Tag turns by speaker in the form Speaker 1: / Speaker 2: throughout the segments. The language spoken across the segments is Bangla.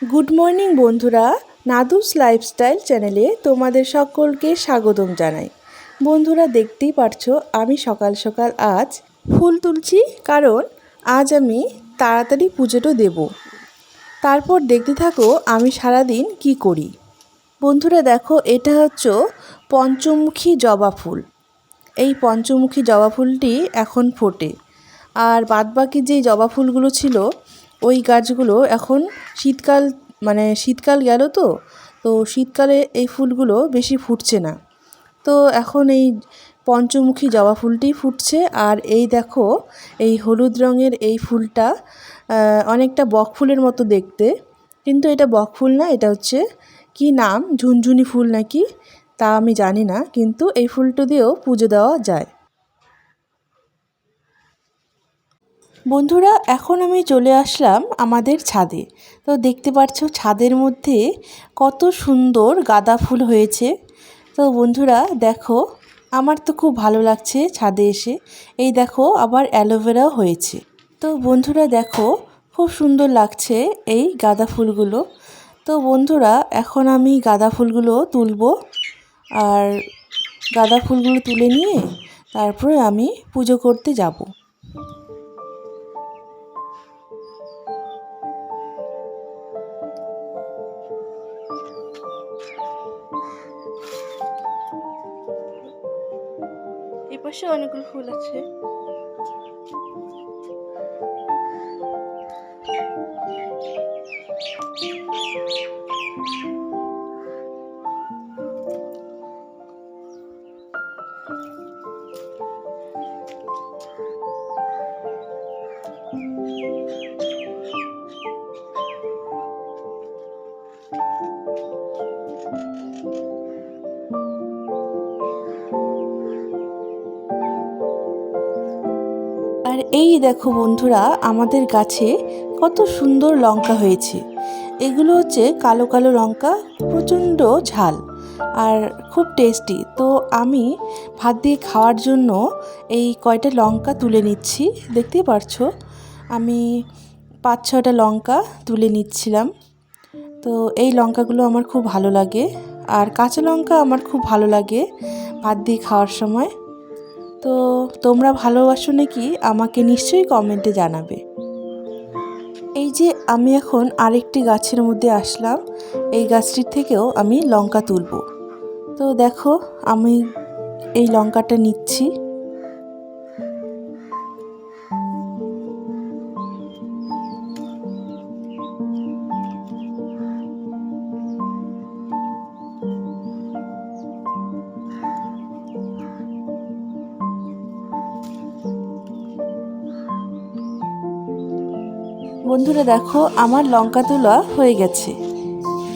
Speaker 1: গুড মর্নিং বন্ধুরা, নাদুস লাইফস্টাইল চ্যানেলে তোমাদের সকলকে স্বাগতম জানাই। বন্ধুরা, দেখতেই পারছো আমি সকাল সকাল আজ ফুল তুলছি, কারণ আজ আমি তাড়াতাড়ি পুজোটা দেব। তারপর দেখতে থাকো আমি সারাদিন কি করি। বন্ধুরা দেখো, এটা হচ্ছে পঞ্চমুখী জবা ফুল। এই পঞ্চমুখী জবা ফুলটি এখন ফোটে, আর বাদবাকি যে জবা ফুলগুলো ছিল ওই গাছগুলো এখন শীতকাল গেল, তো শীতকালে এই ফুলগুলো বেশি ফুটছে না। তো এখন এই পঞ্চমুখী জবা ফুলটি ফুটছে। আর এই দেখো, এই হলুদ রঙের এই ফুলটা অনেকটা বকফুলের মতো দেখতে, কিন্তু এটা বকফুল না, এটা হচ্ছে কি নাম, ঝুনঝুনি ফুল নাকি, তা আমি জানি না, কিন্তু এই ফুলটা দিয়েও পুজো দেওয়া যায়। বন্ধুরা, এখন আমি চলে আসলাম আমাদের ছাদে। তো দেখতে পাচ্ছ ছাদের মধ্যে কত সুন্দর গাঁদা ফুল হয়েছে। তো বন্ধুরা দেখো, আমার তো খুব ভালো লাগছে ছাদে এসে। এই দেখো, আবার অ্যালোভেরাও হয়েছে। তো বন্ধুরা দেখো, খুব সুন্দর লাগছে এই গাঁদা ফুলগুলো। তো বন্ধুরা, এখন আমি গাঁদা ফুলগুলো তুলবো, আর গাঁদা ফুলগুলো তুলে নিয়ে তারপরে আমি পুজো করতে যাব। এই পাশে অনেকগুলো ফুল আছে। আর এই দেখো বন্ধুরা, আমাদের গাছে কত সুন্দর লঙ্কা হয়েছে। এগুলো হচ্ছে কালো কালো লঙ্কা, প্রচণ্ড ঝাল আর খুব টেস্টি। তো আমি ভাত দিয়ে খাওয়ার জন্য এই কয়টা লঙ্কা তুলে নিচ্ছি। দেখতেই পারছো, আমি 5-6টা লঙ্কা তুলে নিচ্ছিলাম। তো এই লঙ্কাগুলো আমার খুব ভালো লাগে, আর কাঁচা লঙ্কা আমার খুব ভালো লাগে ভাত দিয়ে খাওয়ার সময়। তো তোমরা ভালোবাসো নাকি আমাকে নিশ্চয়ই কমেন্টে জানাবে। এই যে আমি এখন আরেকটি গাছের মধ্যে আসলাম, এই গাছটির থেকেও আমি লঙ্কা তুলব। তো দেখো, আমি এই লঙ্কাটা নিচ্ছি। বন্ধুরা দেখো, আমার লঙ্কা তোলা হয়ে গেছে।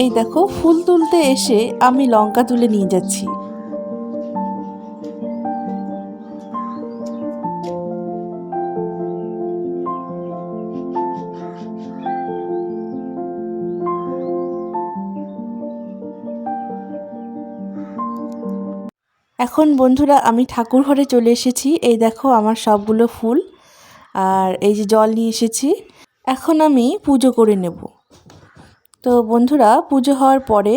Speaker 1: এই দেখো, ফুল তুলতে এসে আমি লঙ্কা তুলে নিয়ে যাচ্ছি। এখন বন্ধুরা আমি ঠাকুর ঘরে চলে এসেছি। এই দেখো আমার সবগুলো ফুল, আর এই যে জল নিয়ে এসেছি। এখন আমি পুজো করে নেব। তো বন্ধুরা, পুজো হওয়ার পরে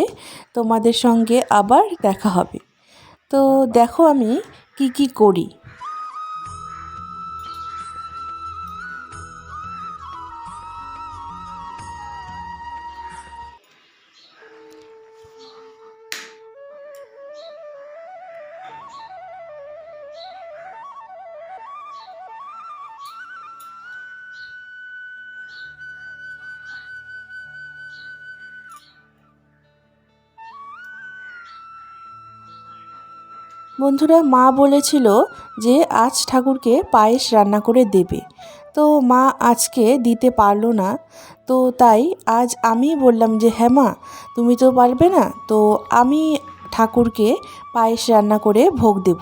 Speaker 1: তোমাদের সঙ্গে আবার দেখা হবে। তো দেখো আমি কি কি করি। বন্ধুরা, মা বলেছিল যে আজ ঠাকুরকে পায়েস রান্না করে দেবে। তো মা আজকে দিতে পারলো না, তো তাই আজ আমি বললাম যে হ্যাঁ মা, তুমি তো পারবে না, তো আমি ঠাকুরকে পায়েস রান্না করে ভোগ দেব।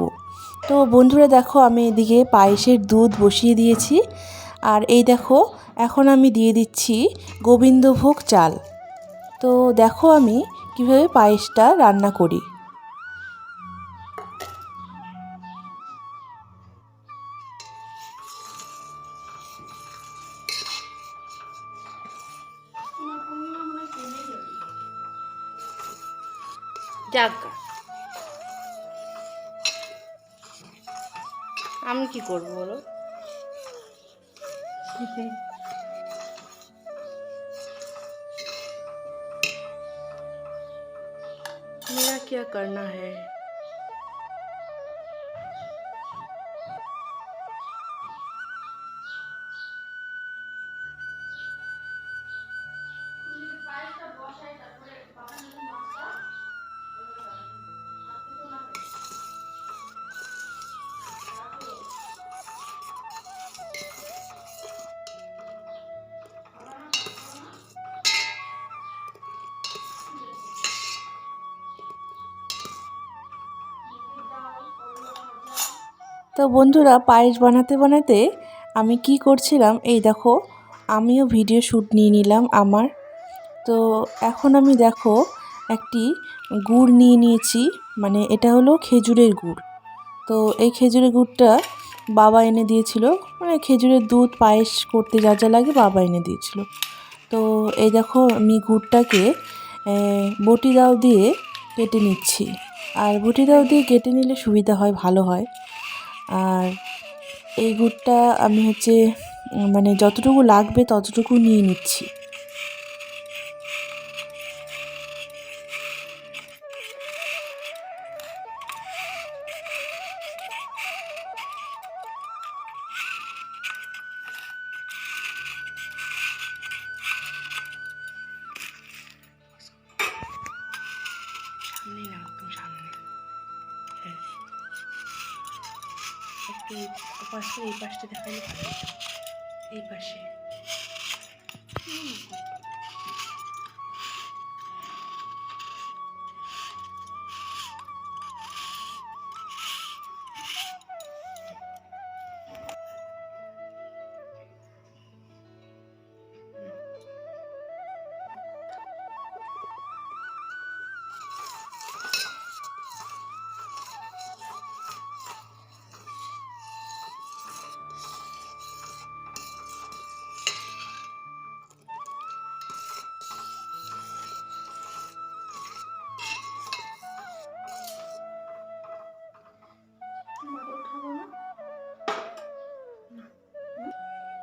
Speaker 1: তো বন্ধুরা দেখো, আমি এদিকে পায়েসের দুধ বসিয়ে দিয়েছি, আর এই দেখো এখন আমি দিয়ে দিচ্ছি গোবিন্দভোগ চাল। তো দেখো আমি কিভাবে পায়েসটা রান্না করি। যাজ্ঞা আমি কি করবো বলো? मेरा क्या करना है? তো বন্ধুরা পায়েস বানাতে বানাতে আমি কি করছিলাম এই দেখো, আমিও ভিডিও শ্যুট নিয়ে নিলাম আমার। তো এখন আমি দেখো একটি গুড় নিয়ে নিয়েছি, মানে এটা হলো খেজুরের গুড়। তো এই খেজুরের গুড়টা বাবা এনে দিয়েছিল, মানে খেজুরের দুধ পায়েস করতে যা যা লাগে বাবা এনে দিয়েছিল। তো এই দেখো আমি গুড়টাকে বটি দাও দিয়ে কেটে নিচ্ছি, আর বটি দাও দিয়ে কেটে নিলে সুবিধা হয়, ভালো হয়। আর এই গুড়টা আমি মানে যতটুকু লাগবে ততটুকু নিয়ে নিচ্ছি। একটু পাশে, এই পাশটা দেখালে ভালো হতো, এই পাশে।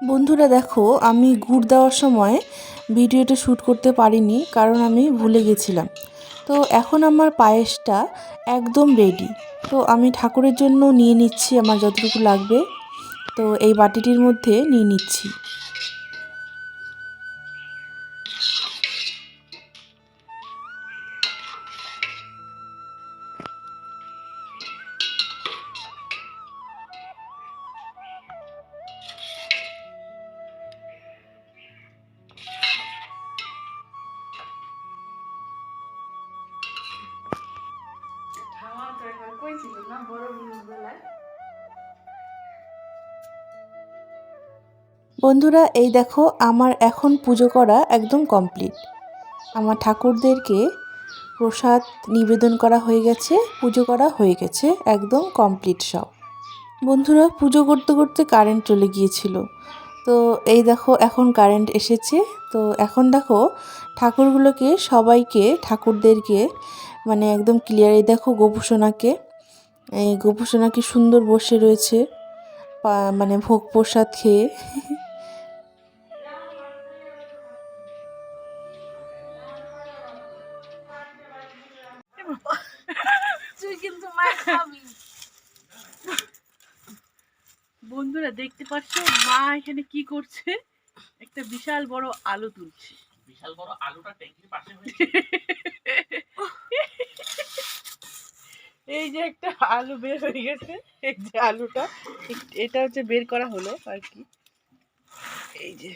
Speaker 1: বন্ধুরা দেখো আমি গুড় দেওয়ার সময় ভিডিওটা শ্যুট করতে পারিনি, কারণ আমি ভুলে গেছিলাম। তো এখন আমার পায়েসটা একদম রেডি। তো আমি ঠাকুরের জন্য নিয়ে নিচ্ছি আমার যতটুকু লাগবে, তো এই বাটিটির মধ্যে নিয়ে নিচ্ছি। বন্ধুরা এই দেখো আমার এখন পুজো করা একদম কমপ্লিট। আমার ঠাকুরদেরকে প্রসাদ নিবেদন করা হয়ে গেছে, পুজো করা হয়ে গেছে, একদম কমপ্লিট সব। বন্ধুরা পুজো করতে করতে কারেন্ট চলে গিয়েছিল। তো এই দেখো এখন কারেন্ট এসেছে। তো এখন দেখো ঠাকুরগুলোকে সবাইকে, ঠাকুরদেরকে মানে একদম ক্লিয়ার। এই দেখো গোপুসোনাকে, এই গোপুসোনাকে সুন্দর বসে রয়েছে মানে ভোগ প্রসাদ খেয়ে। বন্ধুরা দেখতে পাচ্ছ মা এখানে কি করছে, একটা বিশাল বড় আলু তুলছে। বিশাল বড় আলুটা ট্যাঙ্কির পাশে হয়েছে। এই যে একটা আলু বের হয়ে গেছে, এই যে আলুটা, এটা বের করা হলো আর কি। এই যে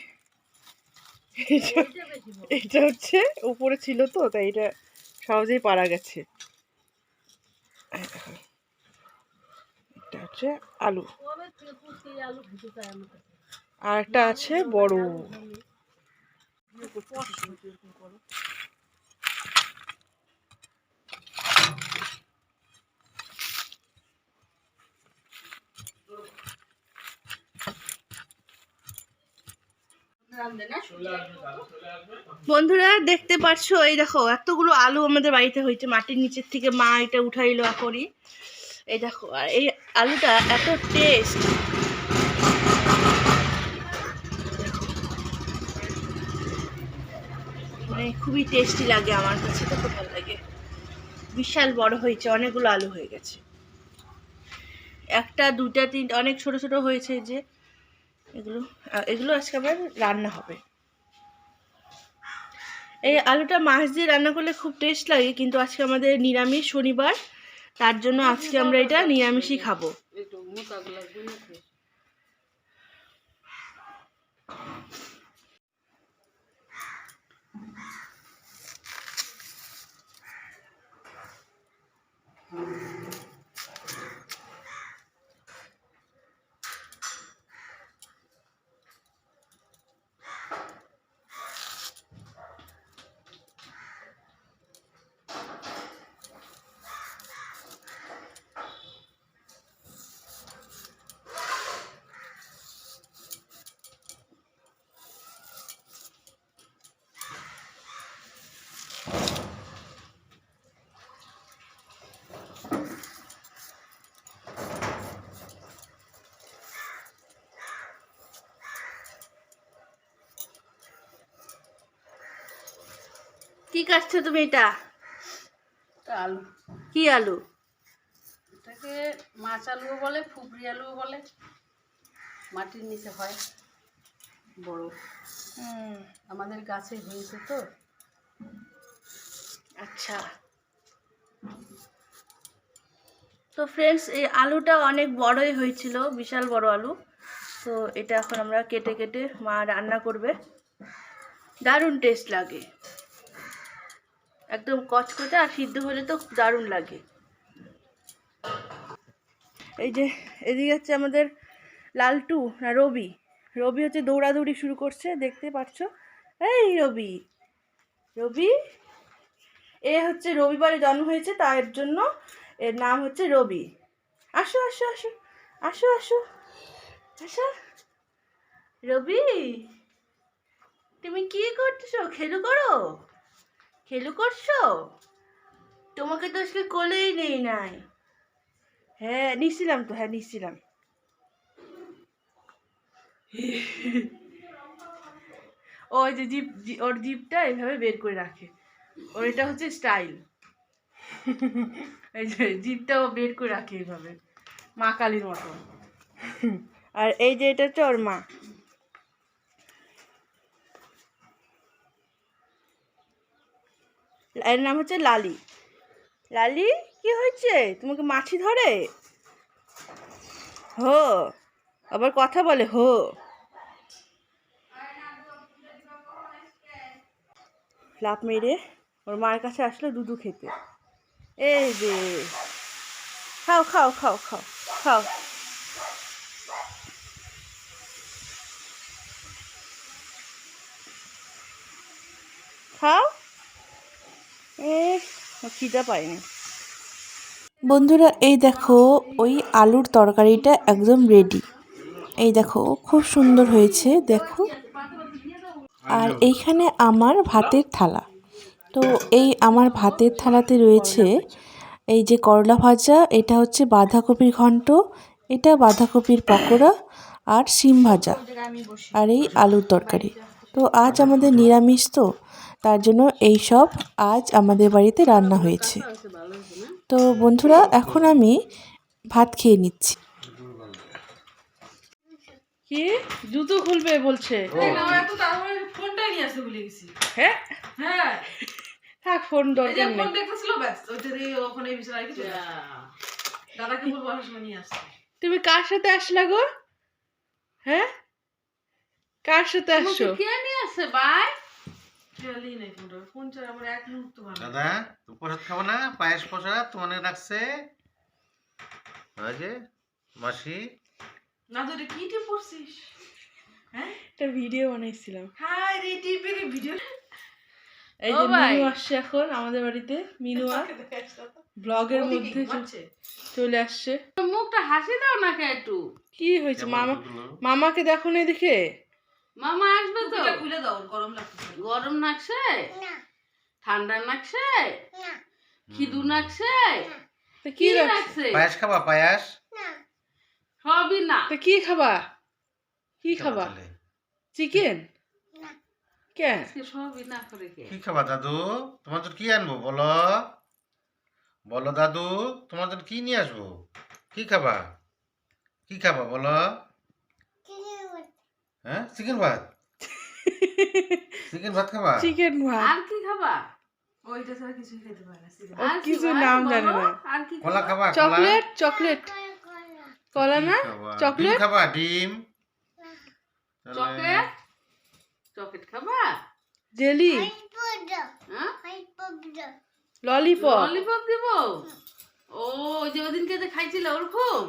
Speaker 1: এটা উপরে ছিল তো, তাই এটা সহজেই পারা গেছে। এটা আলু, আর একটা আছে বড়। বন্ধুরা দেখতে পাচ্ছো, এই দেখো এতগুলো আলু আমাদের বাড়িতে হয়েছে মাটির নিচের থেকে, মা এটা উঠাইলো এখনই। এই দেখো, আর এই আলুটা এত টেস্ট, মানে খুবই টেস্টি লাগে, আমার কাছে তো খুব ভালো লাগে। বিশাল বড় হয়েছে, অনেকগুলো আলু হয়ে গেছে, একটা দুটা তিনটা অনেক ছোট ছোট হয়েছে। যে এগুলো এগুলো আজকে আবার রান্না হবে। এই আলুটা মাছ দিয়ে রান্না করলে খুব টেস্ট লাগে, কিন্তু আজকে আমাদের নিরামিষ শনিবার, তার জন্য আজকে আমরা এটা নিরামিষই খাবো। কি কাটছো তুমি এটা?
Speaker 2: আলু।
Speaker 1: কি আলু?
Speaker 2: এটাকে মাছ আলুও বলে, ফুবরি আলুও বলে, মাটির নিচে হয় বড়। আমাদের গাছে হয়েছে তো।
Speaker 1: আচ্ছা, তো ফ্রেন্ডস এই আলুটা অনেক বড়ই হয়েছিল, বিশাল বড় আলু। তো এটা এখন আমরা কেটে কেটে মা রান্না করবে। দারুণ টেস্ট লাগে, একদম কচকচে, আর সিদ্ধ হলে তো দারুণ লাগে। এই যে এদিকে হচ্ছে আমাদের লালটু, না রবি, রবি হচ্ছে দৌড়াদৌড়ি শুরু করছে, দেখতে পাচ্ছ। এই রবি, রবি এ হচ্ছে রবিবারে জন্ম হয়েছে, তার জন্য এর নাম হচ্ছে রবি। আসো আসো আসো আসো আসো আসো। রবি, তুমি কি করছো? খেলু করো, খেলু করছো? তোমাকে তো আজকে কোলেই নেই নাই। হ্যাঁ নিচ্ছিলাম তো, হ্যাঁ নিচ্ছিলাম। ওই যে জিপ, ওর জিপটা এইভাবে বের করে রাখে, ওর এটা হচ্ছে স্টাইল। এই যে জিপটাও বের করে রাখে এইভাবে, মা কালীর মতো। আর এই যে এটা হচ্ছে ওর মা। এর নাম হচ্ছে লালি। লালি, কি হয়েছে? তোমাকে মাছি ধরে? হো, আবার কথা বলে হো। লাফ মেরে ওর মায়ের কাছে আসলো দুধু খেতে। এই যে খাও খাও খাও খাও খাও। খাও, খিদা পায়নি। বন্ধুরা এই দেখো, ওই আলুর তরকারিটা একদম রেডি। এই দেখো খুব সুন্দর হয়েছে, দেখো। আর এইখানে আমার ভাতের থালা। তো এই আমার ভাতের থালাতে রয়েছে এই যে করলা ভাজা, এটা হচ্ছে বাঁধাকপির ঘন্ট, এটা বাঁধাকপির পকোড়া, আর শিম ভাজা, আর এই আলুর তরকারি। তো আজ আমাদের নিরামিষ, তো তার জন্য এই সব আজ আমাদের বাড়িতে রান্না হয়েছে। তো বন্ধুরা এখন আমি ভাত খেয়ে নিচ্ছি। কি জুতো খুলবে বলছে?
Speaker 2: ফোনটাই নিয়ে আসতে ভুলে গেছি।
Speaker 1: হ্যাঁ
Speaker 2: হ্যাঁ,
Speaker 1: থাক, ফোন দরকার নেই।
Speaker 2: ফোন দেখতেছিল, ব্যাস ওইটারে ওখানে বিছানায় রেখে চলে আসছে। দাদাকে বলবো আসার সময় নিয়ে আসতে।
Speaker 1: তুমি কার সাথে আসলা গো? হ্যাঁ, কার সাথে আসছো?
Speaker 2: কে নিয়ে আসছে ভাই? খেয়ালই নাই ফোনটা, ফোন ছাড়া আমার এক মুহূর্ত ভালো।
Speaker 3: দাদা তুমি প্রসাদ খাবো না? পায়েস প্রসাদ তোমাকে রাখছে ওই যে মাসি।
Speaker 2: না তো কি টিপ পড়ছিস? হ্যাঁ,
Speaker 1: একটা ভিডিও বানাইছিলাম।
Speaker 2: হাই রে টিপের ভিডিও।
Speaker 1: এই যে মিনু আসছে এখন আমাদের বাড়িতে, মিনু আর ব্লগের মধ্যে চলে আসছে।
Speaker 2: মুখটা হাসি দাও না কে একটু।
Speaker 1: কি হয়েছে? মামা, মামাকে দেখো না দেখে?
Speaker 4: মামা আসবে তো?
Speaker 2: টুপিটা খুলে দাও, গরম লাগতেছে।
Speaker 4: গরম লাগছে? ঠান্ডা লাগছে? খিদু লাগছে?
Speaker 1: তা
Speaker 4: কি
Speaker 1: কি রাখ-
Speaker 4: লাগছে?
Speaker 3: পায়েস খাবা পায়েস
Speaker 4: সবই না।
Speaker 1: তা কি খাবা? কি খাবা?
Speaker 3: তাহলে?
Speaker 1: চিকেন? কে?
Speaker 4: আজকে সবই না করে কে?
Speaker 3: কি খাবা দাদু? তোমার জন্য কি আনবো বলো? বলো দাদু, তোমার জন্য কি নিয়ে আসবো? কি খাবা? কি খাবা বলো? হ্যাঁ, চিকেন ভাত। চিকেন ভাত খাবা?
Speaker 1: চিকেন ভাত।
Speaker 4: আর কি খাবা?
Speaker 2: ওইটা ছাড়া কিছুই খেতে পারে না, সিগারেট।
Speaker 1: ও
Speaker 4: আর কি
Speaker 1: কিছু
Speaker 4: ভাই?
Speaker 1: নাম
Speaker 4: বলো,
Speaker 1: জানে না।
Speaker 4: আর কি
Speaker 3: কলা
Speaker 4: খাবা?
Speaker 3: খাবা? কলা?
Speaker 1: চকলেট চকলেট কলা
Speaker 3: কি
Speaker 1: না
Speaker 3: খাবা? ডিম
Speaker 1: চকলেট
Speaker 3: খাবা? ডিম? তাহলে-
Speaker 4: চকলেট? চকলেট খাবা?
Speaker 1: জেলি
Speaker 4: হ্যাঁ?
Speaker 1: ললিপপ
Speaker 4: ললিপপ দিব? ও, ওই যে ওদিনকে যে খাইছিল ওরকম?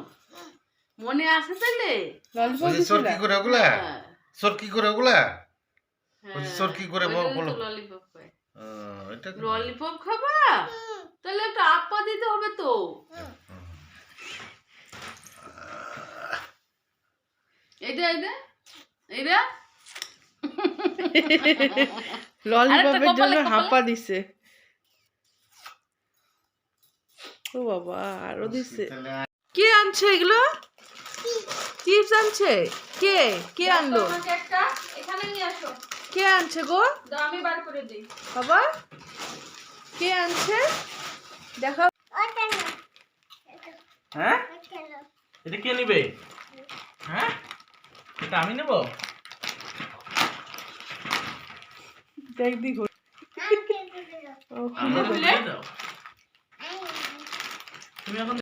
Speaker 4: মনে আছে তাইলে?
Speaker 1: ললিপপ
Speaker 3: ওই যে সর কি করে ওগুলা?
Speaker 4: হ্যাঁ,
Speaker 3: সর কি করে ওগুলা?
Speaker 4: হ্যাঁ।
Speaker 3: ওই যে সর কি করে
Speaker 4: ওইটাই
Speaker 3: বলো?
Speaker 4: তো ললিপপ কয়।
Speaker 3: এটা কি?
Speaker 4: ললিপপ খাবা? তাহলে একটা আপা দিতে হবে তো। এইটা এইটা এইটা
Speaker 1: ললিপপের
Speaker 4: আরেকটা
Speaker 1: জন্য
Speaker 4: কপালে,
Speaker 1: হাঁপা দিছে। ও বাবা আরো দিছে।
Speaker 3: তাহলে
Speaker 1: কে আনছে এগুলো? চিপস আনছে? কে কে আনলো?
Speaker 2: আমাকে একটা এখানে নিয়ে আসো,
Speaker 1: কে আনছে গো
Speaker 2: দাও আমি বার করে দিই।
Speaker 1: বাবা? কে আনছে দেখা?
Speaker 5: হ্যাঁ এটা কে নিবে? হ্যাঁ এটা আমি নেব?
Speaker 1: দেখ দি ঘুরে। ও,
Speaker 5: আমাকে দিয়ে দাও। তুমি এখন